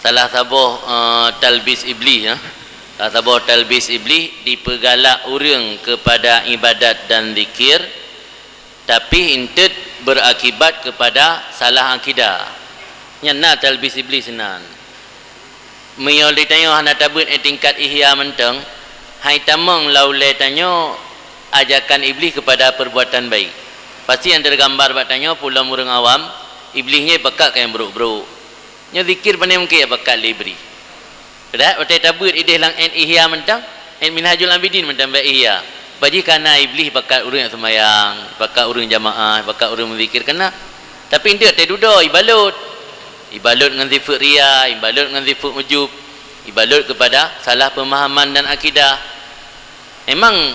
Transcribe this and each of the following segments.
salah sabuh talbis iblis ya. Salah sabuh talbis iblis dipergalak orang kepada ibadat dan zikir, tapi intet berakibat kepada salah akidah. Nyana talbis iblis nan. Meyol ditanya hana tabut tingkat ihya menteng, hai tamang laulai tanyo ajakan iblis kepada perbuatan baik. Pasti yang tergambar batanya pulang orang awam, iblisnya bekat yang buruk-buruk. Nya zikir pandai mungkin ya bekat libri. Dah, otai tabut ideh lang en ihya mentang, en minhajul abidin mentang baik ihya. Bagi kana iblis bekat orang yang semayang, bekat orang jamaah, bekat orang berzikir kena. Tapi dia tak duduk ibalut. Ibalut dengan sifat ria, ibalut dengan sifat ujub, ibalut kepada salah pemahaman dan akidah. Memang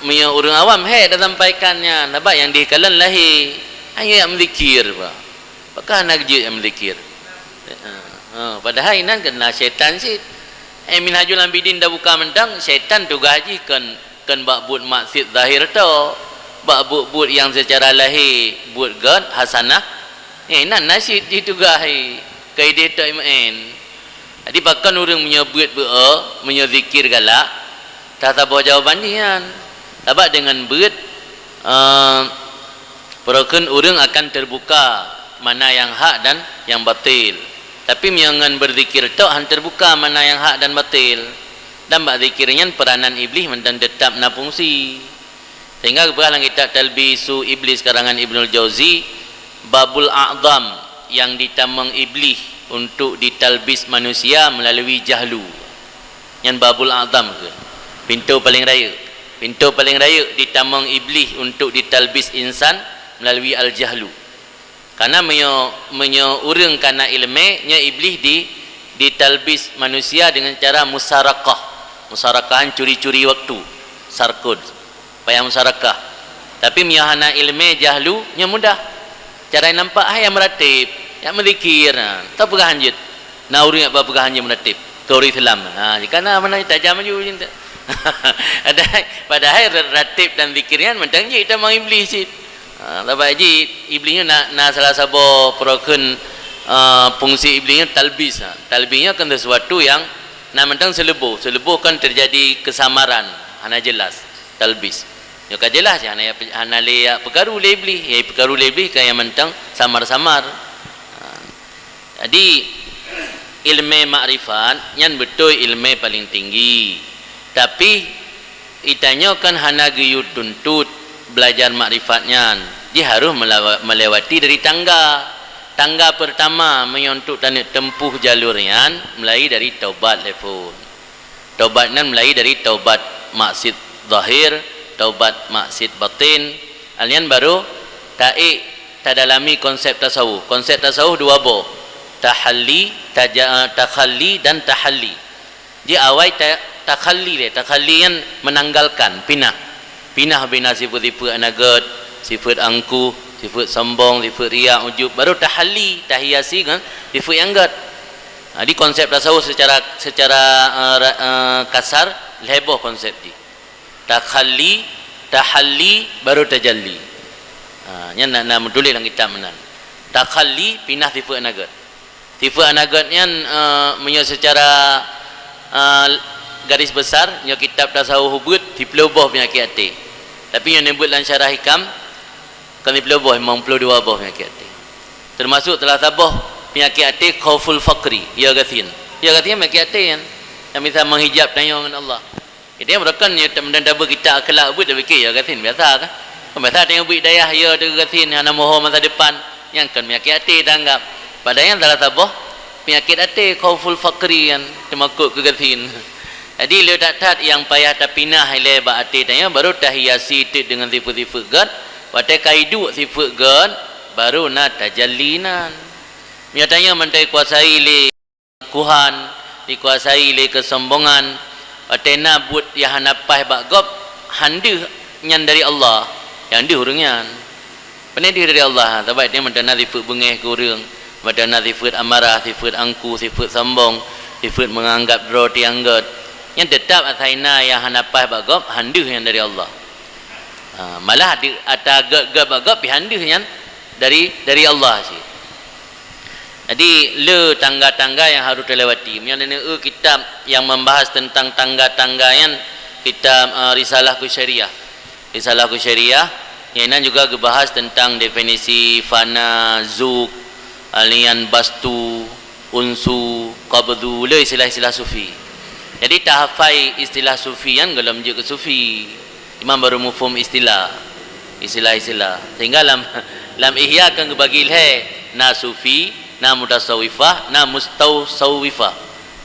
punya orang awam dah sampaikannya, nampak yang dikalan lahir hanya yang berzikir pak. Apakah nak je yang berzikir? Padahal inan kena syaitan sih. Minhajul abidin dah buka mentang, syaitan tu gaji kan bak buat maksiat zahir tu, bak buat yang secara lahir buat god hasanah. Inan nasyid itu gahi kaidah tu iman. Jadi bahkan orang menyebut menyazikir galak, tak tahu jawaban dia. Sebab dengan berat perokon orang akan terbuka mana yang hak dan yang batil. Tapi jangan berzikir tok han terbuka mana yang hak dan batil. Dan bak zikirnya peranan iblis mendan tetap na fungsi. Sehingga dalam kitab Talbisu Iblis karangan Ibnul Jauzi, babul a'zam yang ditamang iblis untuk ditalbis manusia melalui jahlu. Yang babul a'zam ke pintu paling raya. Pintu paling raya ditamang iblis untuk ditalbis insan melalui al-jahlu. Karena orang kana ilmu nya iblis ditalbis manusia dengan cara musarakah. Musarakahan curi-curi waktu. Sarkud. Payah musarakah. Tapi miahana ilmu jahlu nya mudah. Cara yang nampak yang meratib, yang merzikir. Tak pegah hanjut. Na orang apa pegah hanjut meratib. Teori Islam. Karena mana tajam aja cinta. Padahal ratib dan zikirnya mentang je kita mang iblis sih. Tapi je iblisnya nak salah satu perokon fungsi iblisnya talbis. Talbisnya kan sesuatu yang nak mentang selebuh kan terjadi kesamaran. Hana jelas talbis. Yo ka jelas je hana le perkaru le iblis, perkaru le iblis kaya mentang samar-samar. Jadi ilmu makrifat yang betul ilmu paling tinggi. Tapi itanya kan hana gayut tuntut belajar makrifatnya. Dia harus melewati dari tangga. Tangga pertama menyontuk dan tempuh jalurnya mulai dari taubat level. Taubatnya mulai dari taubat maksiat zahir, taubat maksiat batin. Alian baru tadalami konsep tasawuf. Konsep tasawuf dua boh. Tahalli, takhalli dan tahalli. Dia awal takhalli yang menanggalkan, pinah sifat-sifat anagat, sifat angku, sifat sombong, sifat riak, ujub, baru tahalli, tahiyasi kan sifat yang gad. Jadi konsep tasawuf secara kasar leboh konsep di takhalli, tahalli, baru tajalli. Nya nak menulis dalam kitab menan. Takhalli pinah sifat anagat. Sifat anagatnya secara garis besar nya kitab tasawuf hubud dipelobah penyakit hati. Tapi yang nyebut dalam syarah hikam kan dipelobah 52 buah penyakit hati. Termasuk telah tabah penyakit hati khauful faqri, ya gatin. Ya gatin penyakit hati yang bisa menghijab tanya dengan Allah. Dia mereka nya mendadak kita akhlak hubud dah fikir ya gatin biasa kan. Biasa tengok buat dayah ya tu gatin ana moho masa depan yang kan penyakit hati tanggap. Padahal yang telah tabah penyakit hati khauful faqri yang termakuk ke gatin. Jadi letak yang payah tapinah lebat hati tanya baru tahiyasi dengan sifat-sifat God. Watai kaidu sifat God baru na tajallinan. Nyatanya mentai kuasai le kuhan, dikuasai le kesombongan. Watai na buat yang hanapah bak God handu nyan dari Allah. Yang dia orangnya. Pandai dia dari Allah. Tapi dia mentana sifat bengeh ke orang. Mentana sifat amarah, sifat angku, sifat sombong, sifat menganggap draw tiang God. Yang tetap asaina yang hanapah bagop handuh yang dari Allah. Malah ada agak bagop handuh yang dari Allah sih. Jadi le tangga-tangga yang harus dilewati. Yang kitab yang membahas tentang tangga-tangga yang kitab Risalah Syariah. Risalah Syariah yang juga membahas tentang definisi fana, zuk, alian bastu, unsu, qabdu, le istilah-istilah sufi. Jadi tak hafai istilah sufi yang gelam je ke sufi. Imam baru mufhum istilah sehingga lam ihya akan gebagi na sufi, na mutasawwifah, na mustawsawwifah.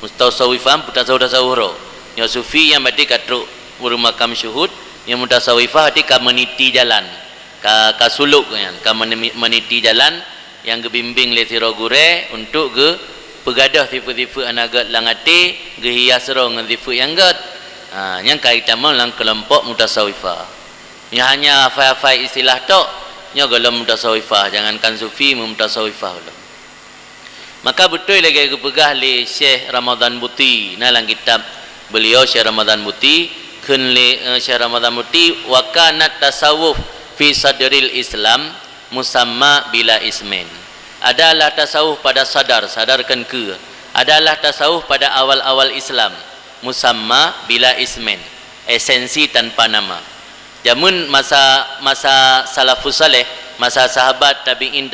Mustawsawwifah mutasawwifah. Yang sufi yang berarti katruk makam syuhud, yang mutasawwifah berarti ka meniti jalan, ka suluk kan, ka meniti jalan yang gebimbing le tiro gure untuk ge pegadah tipu-tipu anagat langati ge hias ro ngan tipu yang gat. Yang kaitan lang kelompok mutasawwifah. Yang hanya hafai istilah tok nya golong mutasawwifah, jangankan sufi mutasawwifah lo. Maka betul lagi aku pegah li Syekh Ramadan Buti dalam kitab beliau Syekh Ramadan Buti kun li Syekh Ramadan Buti wa kanat tasawuf fi sadril Islam musamma bila ismin. Adalah tasawuf pada sadarkan ke. Adalah tasawuf pada awal-awal Islam musamma bila ismin, esensi tanpa nama. Jamun masa salafus saleh, masa sahabat tabi'in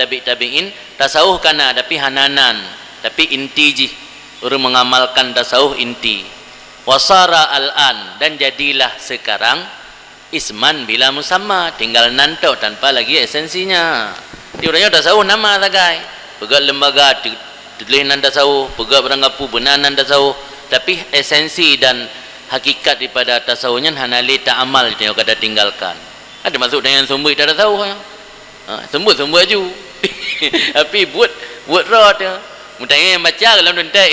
tasawuf kana tapi hananan, tapi inti ji orang mengamalkan tasawuf inti. Wasara al-an, dan jadilah sekarang isman bila musamma, tinggal nanto tanpa lagi esensinya. Diurangnya tasawuf nama tagai, pegat lembaga tulis nan tasawuf, pegat berangapu benanan tasawuf, tapi esensi dan hakikat daripada tasawufnya hanali ta'amal itu yang kata tinggalkan. Ada masuk dengan sumber kita tasawuf ya. Sumber aju. Tapi buat rot ya. Mutanya yang baca kalau nonton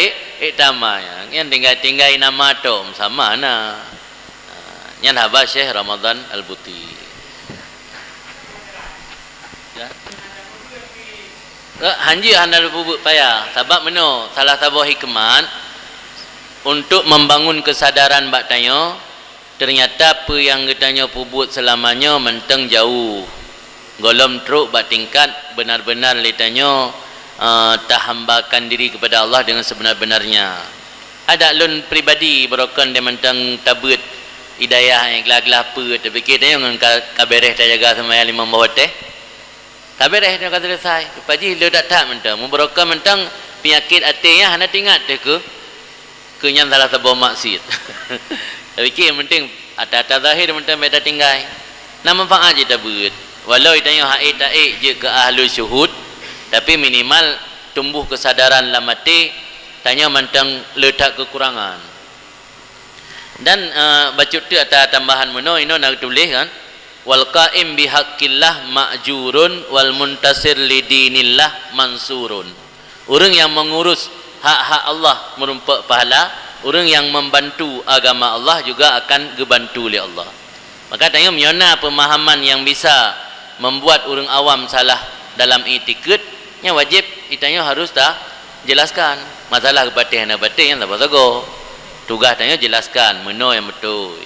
tamanya. Yang tinggal nama tu sama na. Yang haba Syekh Ramadan Al-Buti. Ya. Hanji handal bubuk payah. Sebab meno salah satu hikmat untuk membangun kesadaran bak tanya, ternyata apa yang ketanya pubut selamanya menteng jauh. Golom truk bak tingkat benar-benar letanya tahambakan diri kepada Allah dengan sebenar-benarnya. Ada lun pribadi berokon dia menteng tabut hidayah yang gelap-gelap apa terfikir dia dengan kabereh dia jaga sama yang lima bawah teh. Kabereh dia kata selesai. Paji dia tak menteng. Berokon menteng penyakit hatinya hana tingat dia ke kenyang salah sebuah maksiat. Tapi yang penting ada zahir mentang beda tinggal. Nama manfaat je tabut. Walau itanya haid taik je ke ahlu syuhud, tapi minimal tumbuh kesadaran dalam hati, tanya mentang letak kekurangan. Dan baca tu ada tambahan meno ino nak tulis kan. Wal qaim bihaqqillah ma'jurun wal muntasir lidinillah mansurun. Orang yang mengurus hak-hak Allah merumpak pahala, orang yang membantu agama Allah juga akan dibantu oleh Allah. Maka tanya miona pemahaman yang bisa membuat orang awam salah dalam itikad, yang wajib ditanya harus dah jelaskan masalah batin yang tak bagus. Tugas tanya jelaskan meno yang betul,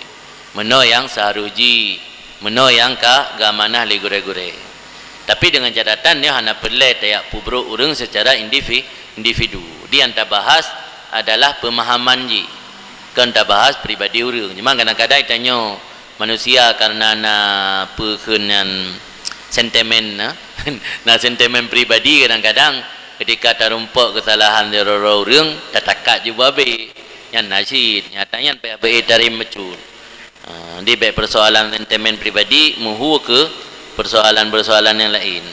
meno yang saharuji, meno yang ka gamanah legure-gure. Tapi dengan catatan dia hanya perlu tayak pubruk orang secara individu. Dia yang tak bahas adalah pemahaman ji. Kan tak bahas pribadi orang. Cuma kadang-kadang tanya manusia karena perkenan sentimen sentimen pribadi kadang-kadang ketika terumpak kesalahan dari orang tak juga babe. Yang nasid nyatanya PAPE dari mecun. Dia baik persoalan sentimen pribadi muhu ke persoalan-persoalan yang lain.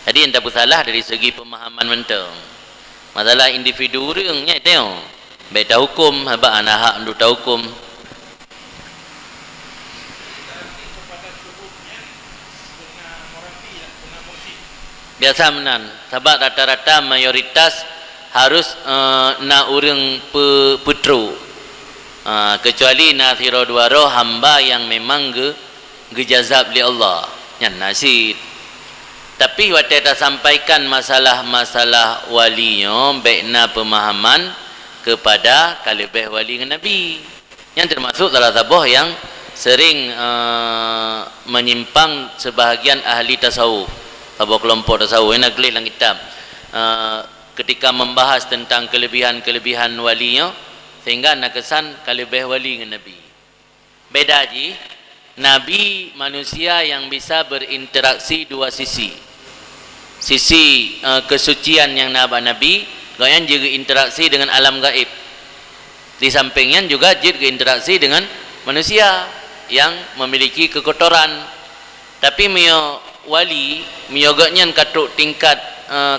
Jadi yang tak bersalah dari segi pemahaman mentang. Masalah individu orangnya tengok. Baik tahu hukum, habaq anak hak untuk tahu hukum. Biasa menan. Sebab rata-rata mayoritas harus nak orang putru. Kecuali nathiro duaro hamba yang memang gejazab li Allah. Yang nasid. Tapi waktu kita sampaikan masalah-masalah walinya baikna pemahaman kepada kalibeh wali dengan Nabi. Yang termasuk salah satu yang sering menyimpang sebahagian ahli tasawuf. Sebuah kelompok tasawuf yang nak dalam kitab. ketika membahas tentang kelebihan-kelebihan walinya, sehingga nak kesan kalebih wali dengan Nabi. Beda ji, Nabi manusia yang bisa berinteraksi dua sisi. Sisi kesucian yang Nabi, goyan juga interaksi dengan alam gaib. Di sampingnya juga juga interaksi dengan manusia yang memiliki kekotoran. Tapi mio wali, mio gaknya katuk tingkat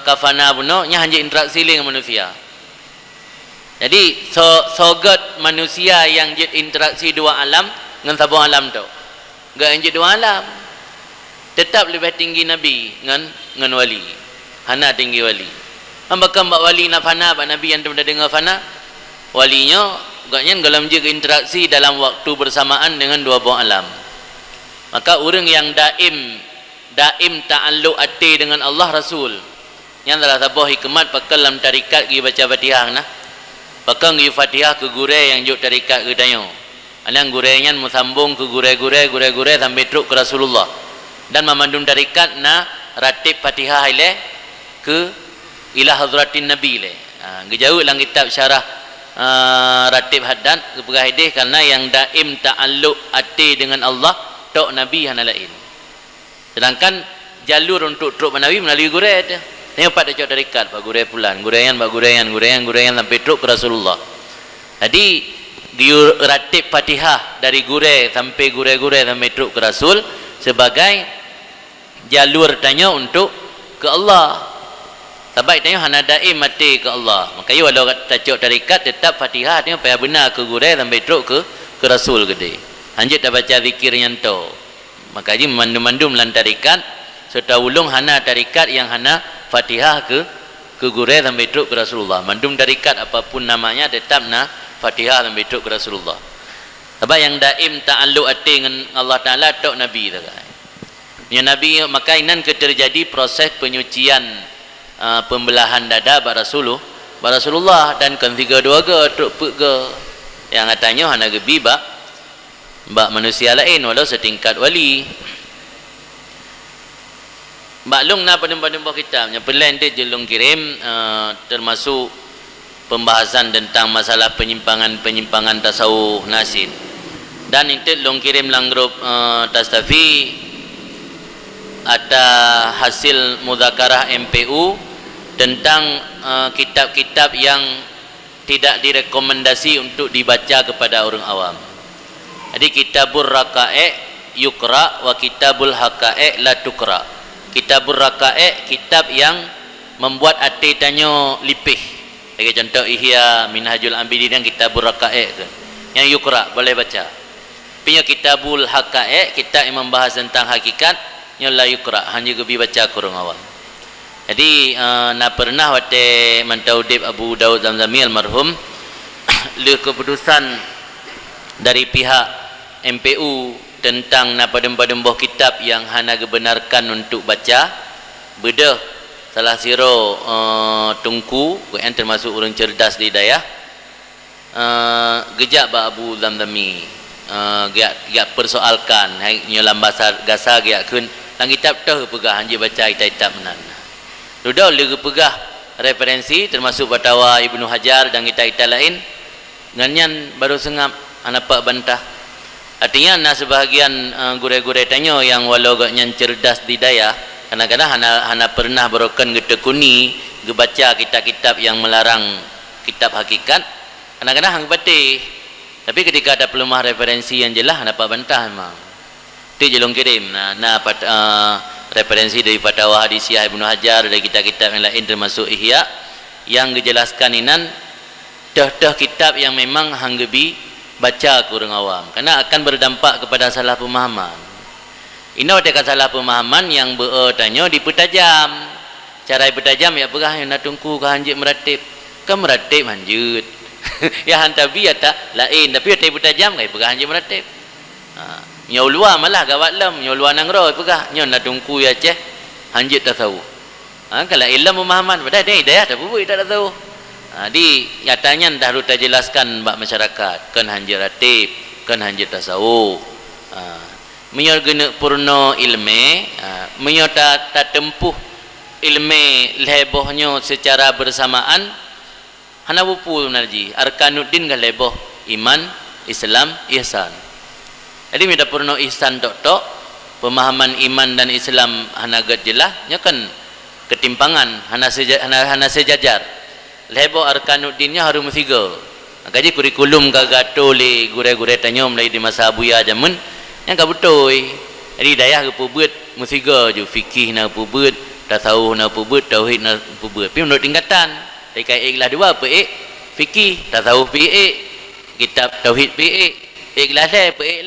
kafana buno, nya hanya interaksi dengan manusia. Jadi sogat manusia yang jid interaksi dua alam dengan sabung alam tu. Gak jid dua alam. Tetap lebih tinggi Nabi dengan wali. Hana tinggi wali. Apakah mbak wali nak fana, mbak Nabi yang pernah dengar fana? Walinya gaknya dalam jid interaksi dalam waktu bersamaan dengan dua buah alam. Maka orang yang daim ta'alluq ati dengan Allah Rasul. Yang adalah sebuah hikmat pakal dalam tarikat pergi baca Fatihah nah. Pakal pergi Fatihah ke gure yang juk tarikat ke dayo. Alang gurenya musambung ke gure sampai truk ke Rasulullah. Dan memandung tarikat na ratib Fatihah ile ke ila hadratin Nabi ile. Gejauh dalam kitab syarah ratib haddan ke hadis karena yang daim ta'alluq ati dengan Allah tok Nabi hana lain. Sedangkan jalur untuk truk Nabi melalui gure tu. Tengok pada cok tarikat pak gure pulan, gureyan sampai truk ke Rasulullah. Jadi ratib Fatihah dari gure sampai sampai truk ke Rasul sebagai jalur tanya untuk ke Allah. Sebab tanya hana daim mati ke Allah. Makanya walau cok tarikat tetap Fatihah tengok payah benar ke gure sampai truk ke Rasul gede. Hanjit dah baca zikir yang tu. Makanya mandum-mandum lan tarikat serta ulung hana tarikat yang hana Fatihah ke gure sampai truk ke Rasulullah. Mandum tarikat apapun namanya tetap na Fatihah sampai truk ke Rasulullah. Sebab yang daim ta'alluq ati dengan Allah Taala tok Nabi tu kan. Ya Nabi maka inan terjadi proses penyucian pembelahan dada ba Rasulullah dan kan 3 2 ge truk ge yang katanya hana gebi ba manusia lain walau setingkat wali. Maklum na pada kitabnya pelan dia jelung kirim termasuk pembahasan tentang masalah penyimpangan tasawuf nasid. Dan itu long kirim lang grup Tastafi ada hasil mudzakarah MPU tentang kitab-kitab yang tidak direkomendasi untuk dibaca kepada orang awam. Jadi kitabur raqa'iq yukra wa kitabul haqa'iq la tukra. Kitabur raqa'iq kitab yang membuat hati tanya lipih. Sebagai contoh Ihya Minhajul Abidin yang kitabur raqa'iq tu. Yang yukra boleh baca. Punya kitabul haqa'iq kitab yang membahas tentang hakikat yang la yukra hanya gebi baca kurang awam. Jadi nak pernah wate Mantaudib Abu Daud Zamzami almarhum le keputusan dari pihak MPU tentang napadem-pademboh kitab yang hana gebenarkan untuk baca bedah salah siro tungku yang termasuk orang cerdas di daya gejak ba Abu Zamzami giat persoalkan nyolam bahasa gasa giat kun lang kitab tu pegah hanya baca kitab menan sudah le pegah referensi termasuk fatwa Ibnu Hajar dan kitab lain nganyan baru sengap anapak bantah. Artinya na sebahagian gure-gure tanya yang walau gaknya cerdas di daya kadang-kadang hana pernah berokan getekuni gebaca kitab-kitab yang melarang kitab hakikat kadang-kadang hang batih. Tapi ketika ada pelumah referensi yang jelas hana pak bantah memang. Itu jelong kirim referensi dari fatwa hadisiyah Ibnu Hajar dari kitab-kitab yang lain termasuk Ihya yang dijelaskan inan dah kitab yang memang hang gebi baca kurang awam karena akan berdampak kepada salah pemahaman. Ini ada salah pemahaman yang bertanya dipertajam. Cara dipertajam ya pegah yang nak tungku ke hanjit meratib. Kan meratib hanjut. Ya hantabi ya tak lain tapi ada dipertajam kai pegah hanjit meratib. Nyau luar malah gawat lam, nyau luar nang roh pegah nyau nak tungku ya ceh hanjit tasawuf. Kalau ilmu pemahaman pada dia hidayah tak apa tak tahu. Di nyatanya dah ruta jelaskan bak masyarakat kan hanjir ratib kan hanjir tasawuf menyor gena purno ilme menyor ta tempuh ilmu lebohnya secara bersamaan hana wupu narji arkanuddin kan leboh iman Islam ihsan. Jadi mida purno ihsan tok pemahaman iman dan Islam hana gad jelah nya kan ketimpangan hana sejajar. Lebo arkanuddinnya harus musiga. Gaji kurikulum kagato le gure-gure tanyo mulai di masa abuya jamun yang ka betul. Jadi dayah ke pubut musiga ju fikih na pubut, tasawuf na pubut, tauhid na pubut. Pi menurut tingkatan. Dekai ikhlas dua apa fikih, tasawuf kitab tauhid ikhlas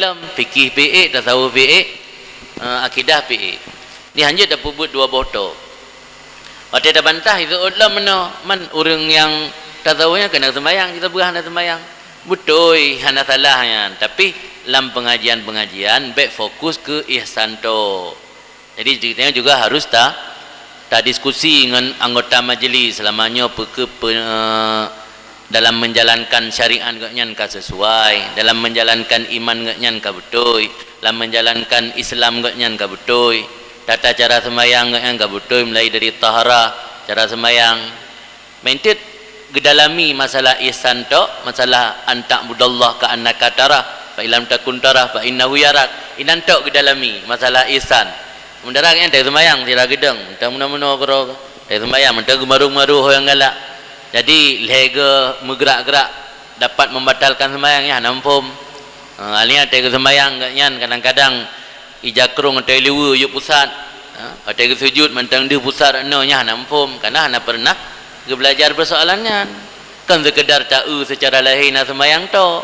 lam fikih tasawuf akidah ni hanya dah pubut dua botol. Ada dah bantah itu ulam man orang yang tasawufnya kena sembahyang kita berah nak sembahyang betul hana salahnya tapi dalam pengajian baik fokus ke ihsan to. Jadi ceritanya juga harus tak diskusi dengan anggota majlis selamanya dalam menjalankan syariat ngan ka sesuai, dalam menjalankan iman ngan ka betul, dalam menjalankan Islam ngan ka betul, tata cara sembahyang ngan ka betul mulai dari taharah, cara sembahyang. Mentit gedalami masalah ihsan tok, masalah antak budallah ka annaka tarah, fa ilam takun tarah fa innahu yarak. Inan tok gedalami masalah ihsan. Mendarang yang dari sembahyang tira gedeng, entah muna-muna karo dari sembahyang, entah gemaru-maru hoyang galak. Jadi lega bergerak-gerak dapat membatalkan sembahyangnya nampum. Alia tega sembahyang nyan kadang-kadang ijakrung atau liwu yuk pusat. Tega sujud mentang dia pusat nya nampum karena hana pernah belajar persoalannya. Kan sekedar tahu secara lahir nak sembahyang to.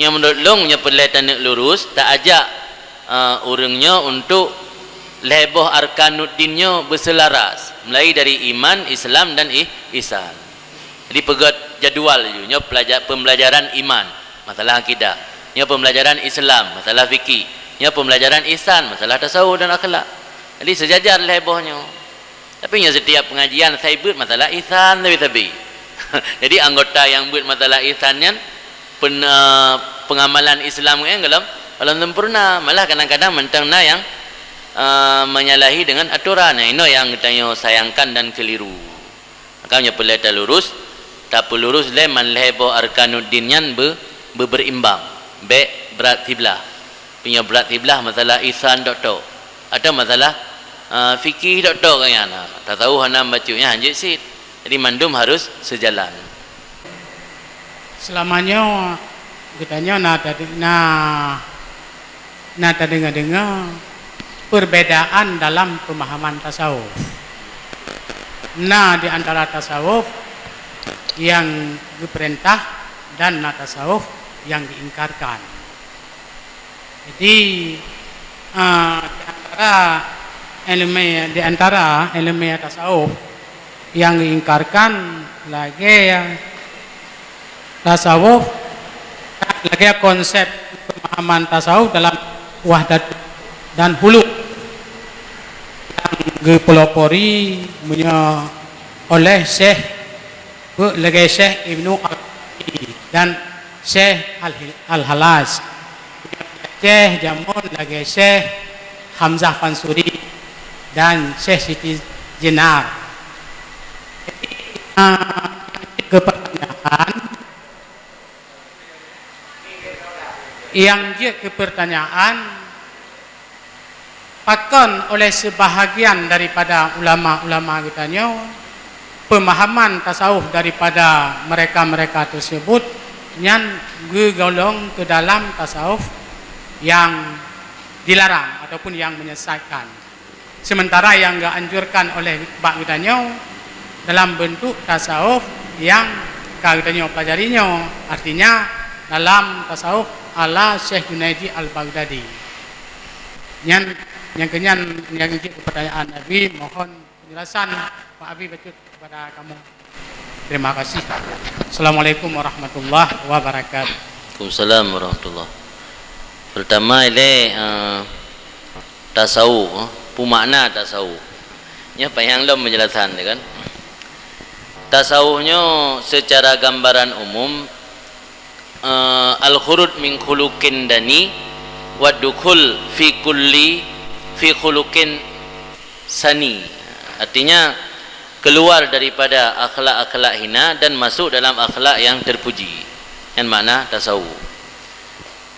Yang menurut long nya perlihatan lurus tak ajak orangnya untuk leboh arkanuddinnya berselaras mulai dari iman, Islam dan ihsan. Jadi pegat jadual je nya pembelajaran iman masalah akidah, nya pembelajaran Islam masalah fikih, nya pembelajaran ihsan masalah tasawuf dan akhlak. Jadi sejajar lebohnya. Tapi nya setiap pengajian saya buat masalah ihsan tapi jadi anggota yang buat masalah ihsannya pengamalan Islam yang dalam sempurna, malah kadang-kadang mentang yang menyalahi dengan aturan. Ini yang kita sayangkan dan keliru. Makanya pelita lurus tapi lurus le man lebo arkanuddin yan berimbang be berat tiblah punya berat tiblah masalah ihsan tok ada masalah fikih tok kayana tak tahu hana bacunya hanjit sit. Jadi mandum harus sejalan. Selamanya kitanya nada dengar perbedaan dalam pemahaman tasawuf. Di antara tasawuf yang diperintah dan tasawuf yang diingkarkan. Jadi di antara ilmu tasawuf yang diingkarkan lagi tasawuf lagi konsep pemahaman tasawuf dalam wahdat dan huluk yang dipelopori oleh Syekh Ibnu Arabi dan Syekh Al-Halaj, Syekh Jamun lagi Syekh Hamzah Pansuri dan Syekh Siti Jenar. Ke pertanyaan yang dia ke pertanyaan pakon oleh sebahagian daripada ulama-ulama kitanya pemahaman tasawuf daripada mereka-mereka tersebut yang gegolong ke dalam tasawuf yang dilarang ataupun yang menyesatkan. Sementara yang dianjurkan oleh bak kitanya dalam bentuk tasawuf yang kitanya pelajarinya, artinya dalam tasawuf ala Syekh Junaidi Al-Baghdadi. Yang pertanyaan Abi, mohon penjelasan Pak Abi Bacut kepada kamu. Terima kasih. Assalamualaikum warahmatullahi wabarakatuh. Waalaikumsalam warahmatullahi. Pertama ini tasawuf, makna tasawuf. Nya yang lo menjelaskan kan. Tasawufnya secara gambaran umum al-khurud min khuluqin dani wa dukhul fi khuluqin sani Artinya keluar daripada akhlak-akhlak hina dan masuk dalam akhlak yang terpuji. Yang makna tasawuf.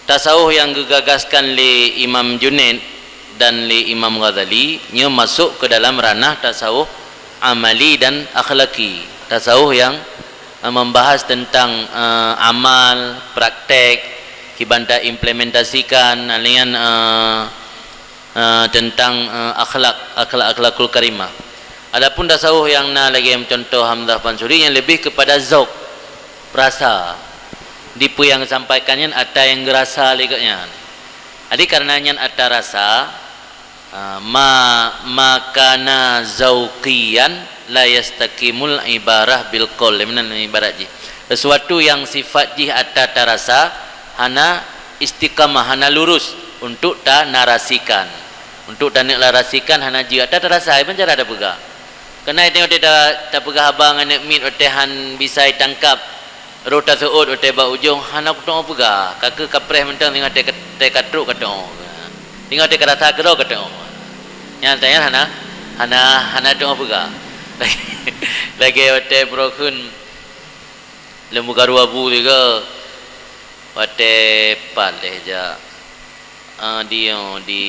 Tasawuf yang digagaskan oleh Imam Junaid dan oleh Imam Ghazali nya masuk ke dalam ranah tasawuf amali dan akhlaki. Tasawuf yang membahas tentang amal, praktek, kibanta implementasikan alian tentang akhlakul karimah. Adapun tasawuf yang lagi contoh Hamzah Pansuri yang lebih kepada zauq, rasa. Dipu yang sampaikannya ada yang gerasa liganya. Jadi karenanya ada rasa makana zauqiyan la yastaqimul ibarah bil qaul. Mana ibarat ji? Sesuatu yang sifat ji ada rasa hana istiqamah, hana lurus untuk ta narasikan. Untuk ta narasikan hana ji ada rasa iban cara ada pega. Kena tengok dia tak pega abang anak mit otehan bisa tangkap rota seut ote ba ujung hana kutong pega. Kakak kapreh mentang tengok te katruk katong. Tengok te kerata kero katong. Yang tanya hana tengok pega. Lagi ote brokun lembu garu abu juga ote paleh ja. Dia di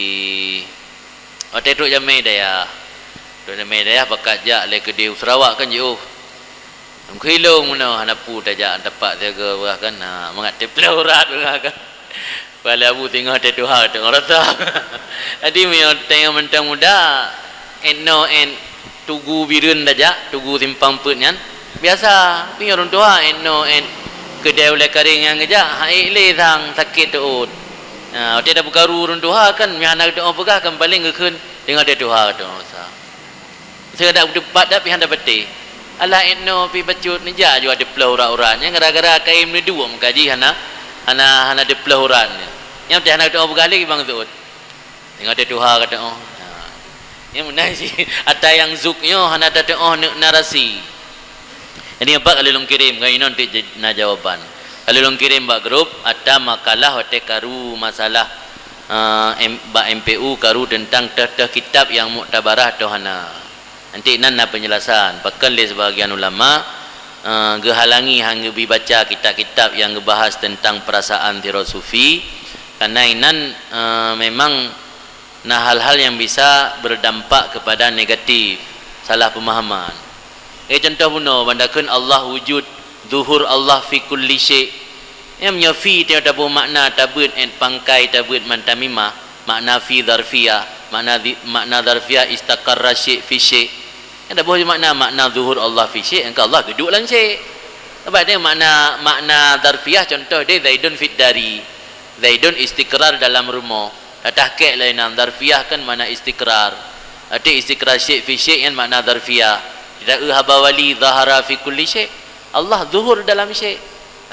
ote truk jamai daya. Truk jamai daya pakat jak le ke di Sarawak kan jauh. Mkhilong mana hanapu tajak tempat jaga bahkan mengatip laurat bahkan. Pala abu tengok te Tuhan tengok rasa. Jadi mio tengok mentang muda enno en tugu birun tajak, tugu simpang petnyan. Biasa mio orang tua enno en kedai oleh karing yang gejak hai le sang sakit tuut. Ote dah bergaru orang tua kan mi anak tu pegah kan paling keun tengok te Tuhan tu rasa. Saya dak debat dak pi handa beti. Ala enno pi bacut ni ja jo ada pelau urat-uratnya gara-gara kain ni dua mengkaji hana ada pelau uratnya. Yang teh hana doa bergali bang Zud. Tengok ada Tuhan kata oh. Yang mana sih ada yang zuknya hana ada doa narasi. Jadi apa kalau long kirim kau inon ti na jawaban. Kalau long kirim bak grup ada makalah hote karu masalah MPU karu tentang kitab yang muktabarah tu hana. Nanti nan penjelasan. Bahkan le sebahagian ulama gehalangi hangga dibaca kitab-kitab yang ngebahas tentang perasaan tirot sufi karena inan memang hal-hal yang bisa berdampak kepada negatif, salah pemahaman. Contoh buno bandakan Allah wujud, zuhur Allah fi kulli syai. Yang menyafi tiada makna tabut and pangkai tabut mantamimah, makna fi dzarfiyah, makna dzarfiyah istaqarra syai fi syai. Ada boleh makna zuhur Allah fi syai', engkau Allah duduk dalam syai'. Sebab dia makna dzarfiyah contoh dia Zaidun fit dari. Zaidun istiqrar dalam rumah. Tahqiq lain dzarfiyah kan makna istiqrar. Arti istiqrar syai' fi syai' kan makna dzarfiyah. Tidak haba wali zahara fi kulli syai'. Allah zuhur dalam syai'.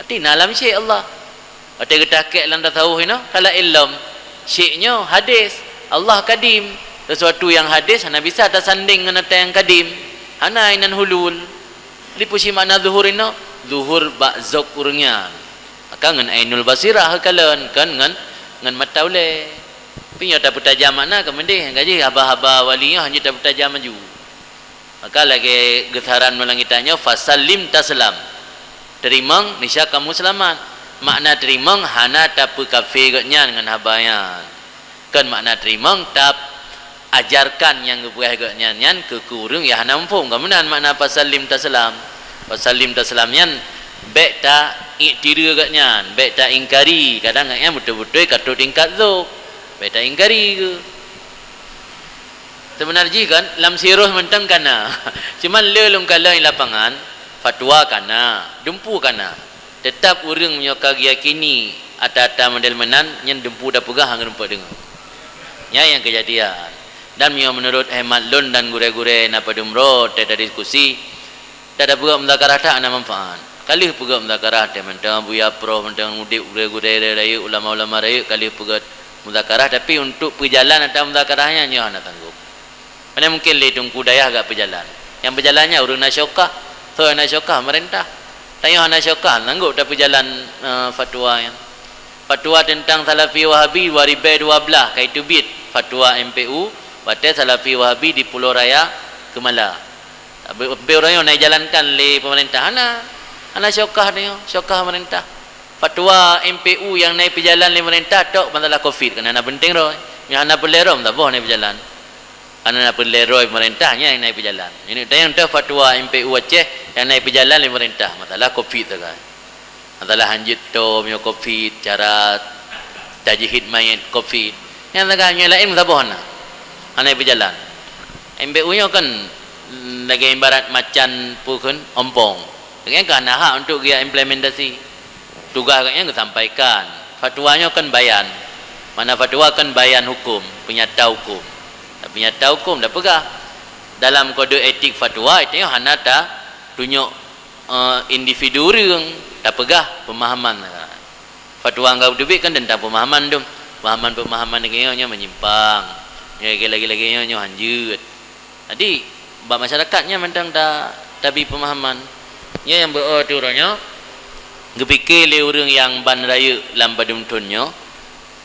Arti dalam syai' Allah. Arti tahqiq lan tasawuf ini kalau ilm syai'-nya hadis. Allah kadim. Sesuatu yang hadis hana bisa tersanding dengan yang kadim. Hana inan hulul. Lipusi makna zuhur ini zuhur ba'zok urangnya. Maka ngan ainul basirah kalian kan ngan mata ule. Pinya tak putajam makna kemendih gaji haba-haba walinya hanya tak putajam maju. Maka lagi getaran melangitannya fasallim taslam. Terimang nisya kamu selamat. Makna terimang hana tak kafir gatnya dengan habayan. Kan makna terimang tak ajarkan yang kebuah nyanyian ke kurung ya nampung kemudian makna pasalim taslam nyan baik tak iktira katnya baik tak ingkari kadang katnya betul-betul katut tingkat zuk baik tak ingkari ke sebenarnya kan lam sirus mentang kana cuman lelung kalau lapangan fatwa kana dumpu kana tetap urang punya yakini ata-ata model menan yang dumpu dah pegang hang rumpa dengar ya yang kejadian. Dan menurut hemat lun dan gure-gure napa dumro ada diskusi tak ada pegang muzakarah tak ada manfaat kali pegang muzakarah dia mentang buya pro mentang mudik gure-gure raya ulama-ulama raya kali pegang muzakarah tapi untuk perjalanan atau muzakarahnya nyoh nak tanggup mana mungkin le tungku dayah agak perjalanan yang berjalannya urang nasyokah so nasyokah merintah tanya nasyokah tanggup dah perjalan fatwa yang fatwa tentang Salafi Wahabi 2012 kaitu bid fatwa MPU Wate Salafi Wahabi di Pulau Raya kemala. Tapi orang yang naik jalankan oleh pemerintah, ana syokah dia, syokah pemerintah. Fatwa MPU yang naik berjalan oleh pemerintah tok masalah Covid, kan ana penting roh. Yang ana pelero tak boleh naik berjalan. Ana pelero pemerintahnya yang naik berjalan. Ini yang tahu fatwa MPU Aceh yang naik berjalan oleh pemerintah masalah Covid tu kan. Masalah hanjit tu punya Covid, cara tajhid mayat Covid. Yang tegaknya lain tak boleh ana berjalan. MPU nya kan lagi ibarat macan pun ompong. Dengan kan hak untuk dia implementasi. Tugas yang disampaikan. Fatwanya kan bayan. Mana fatwa kan bayan hukum, penyata hukum. Penyata hukum dah pegah. Dalam kode etik fatwa itu hana dah tunjuk individu orang dah pegah pemahaman. Fatwa engkau debit kan tentang pemahaman tu. Pemahaman negara menyimpang. Lagi-lagi hanjut. Jadi bab masyarakatnya mentang dah tabi pemahaman. Nya yang berorangnya gepikir le orang yang ban raya lam padumtunnya.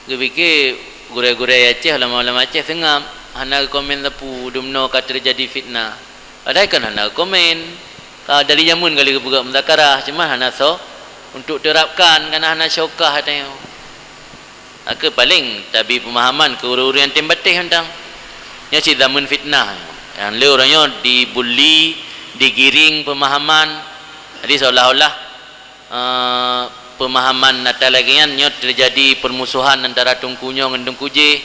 Gepikir gurai-gurai Aceh ulama-ulama Aceh sengam hana komen tapu dumno kata terjadi fitnah. Padahal kan hana komen. Dari jamun kali ke buka muzakarah cuma hana so untuk terapkan kerana hana syokah katanya. Aku paling tabi pemahaman ke orang-orang yang tembatih tentang nya si zaman fitnah. Yang le orangnya dibuli, digiring pemahaman. Jadi seolah-olah pemahaman natal lagi nya terjadi permusuhan antara tungkunya dengan tungkuje.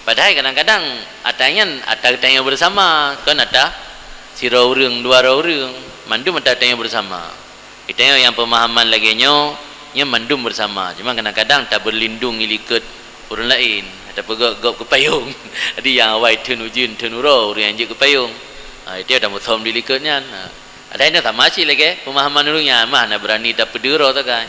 Padahal kadang-kadang atanya bersama kan ada sira urang dua orang mandum atanya bersama. Itanya yang pemahaman lagi nya mandum bersama. Cuma kadang-kadang tak berlindung ilikut orang lain. Ada pegak kepayung. Jadi yang awal turn ujin turn uro orang yang je kepayung. Itu ada muthom dilikutnya. Ada yang tak masih lagi pemahaman orangnya mana berani tak pedero tak kan.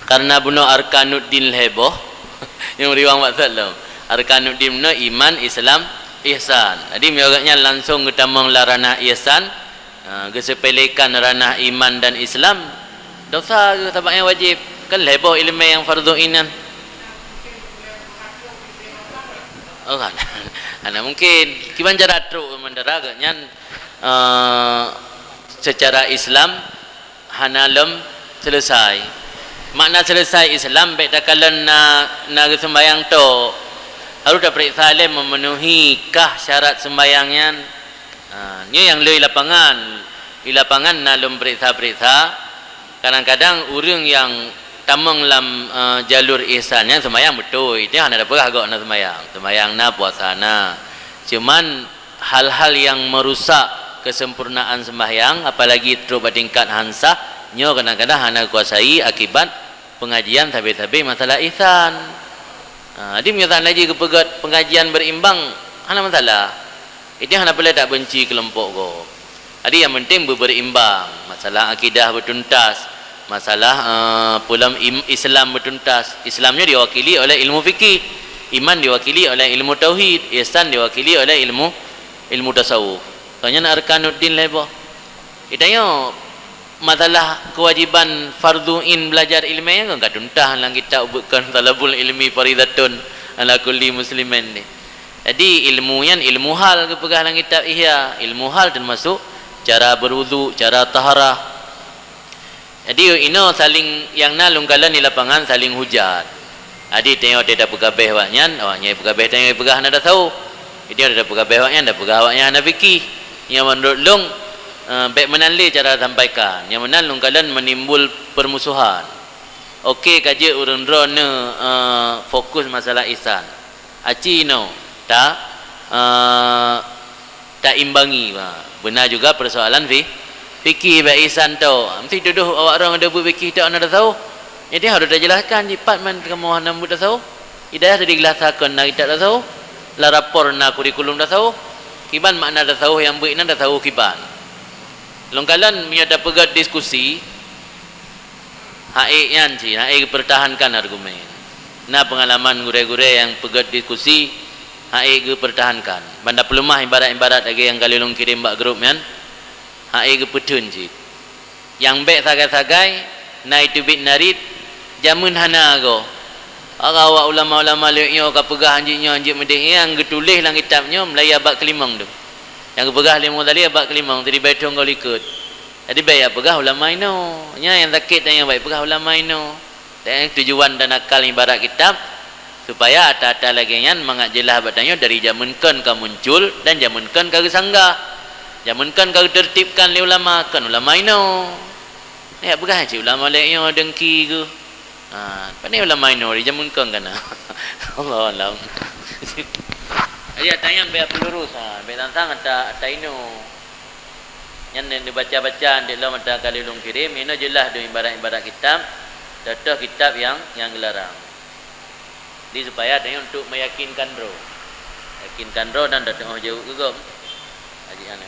Karena bunuh arkanuddin heboh yang riwang maksud lo arkanuddin no iman Islam ihsan. Jadi miagaknya langsung utamang ranah ihsan kesepelekan ranah iman dan Islam dosa ke tabaknya wajib kan heboh ilmu yang fardhu inan. Oh kan ana mungkin kiban cara truk mendara agaknya secara Islam hanalem selesai. Makna selesai Islam baik takalan na sembahyang tu harus dapat salim memenuhi kah syarat sembahyangnya. Ni yang le di lapangan nalum periksa kadang-kadang orang yang tamang lam jalur ihsannya sembahyang betul itu hanya dapat agak na sembahyang na puasa na. Cuman hal-hal yang merusak kesempurnaan sembahyang apalagi terus bertingkat hansah nyo kadang-kadang hana kuasai akibat pengajian tabi-tabi masalah ihsan. Dia menyatakan lagi kepegat pengajian berimbang hana masalah. Itu hana boleh tak benci kelompok ko. Jadi yang penting berimbang. Masalah akidah bertuntas, masalah pulam Islam bertuntas. Islamnya diwakili oleh ilmu fikih, iman diwakili oleh ilmu tauhid, ihsan diwakili oleh ilmu tasawuf. Soalnya arkanuddin lebo. Itanya masalah kewajiban fardhuin belajar ilmu yang enggak tuntah lang kita bukan talabul ilmi faridatun ala kulli muslimin ni. Jadi ilmunya ilmu hal kepegah lang kitab ihya, ilmu hal termasuk cara berwudu, cara taharah. Jadi ino saling yang nalungkalan di lapangan saling hujat. Adi tengok dia dah pegabeh waknya, awaknya pegabeh tengok pegah anda dah tahu. Dia dah pegabeh waknya, dah pegah awaknya anda fikih. Yang menurut long baik menanli cara sampaikan yang menalung kalian menimbul permusuhan. Okey kaji urun drone fokus masalah ihsan. Aci no tak imbangi benar juga persoalan fikih baik ihsan tu. Mesti duduk awak orang ada buat fikih tak anda tahu. Jadi harus dah jelaskan departmen kamu anda mudah tahu. Hidayah tadi gelasakan nak tak tahu. La rapor na kurikulum dah tahu. Kiban makna dah tahu yang baik dah tahu kiban. Longkalan punya ada pegat diskusi Haik yan si, haik pertahankan argumen. Nah pengalaman gure-gure yang pegat diskusi, haik pertahankan. Banda pelemah ibarat-ibarat lagi yang kalilung kirim bak grup yan, haik petun si. Yang bek sagai-sagai, na itu bit narit, jamun hana go. Awak ulama-ulama liuknya, kapegah anjingnya, anjing medih yang getulis lang kitabnya, Melaya bak kelimang tu. Yang pegah limau tadi abak kelimang tadi betul kau ikut. Jadi baik pegah ulama ino. Nya yang sakit dan yang baik pegah ulama ino. Dan tujuan dan akal ibarat kitab supaya ada lagi yang mengajilah batanya dari zaman kan kau muncul dan zaman kan kau sanggah. Zaman kan kau tertibkan li ulama kan ulama ino. Ya pegah je ulama leknya dengki ke. Pandai ulama ino di zaman kan kana. Allah Allah. Ayat tanya biar pelurus biar tantang ada ino yang dibaca-baca di dalam ada kalilung kirim ino jelas dengan ibarat-ibarat kitab datang kitab yang gelarang jadi supaya tanya untuk meyakinkan roh dan datang jauh ke gom ajian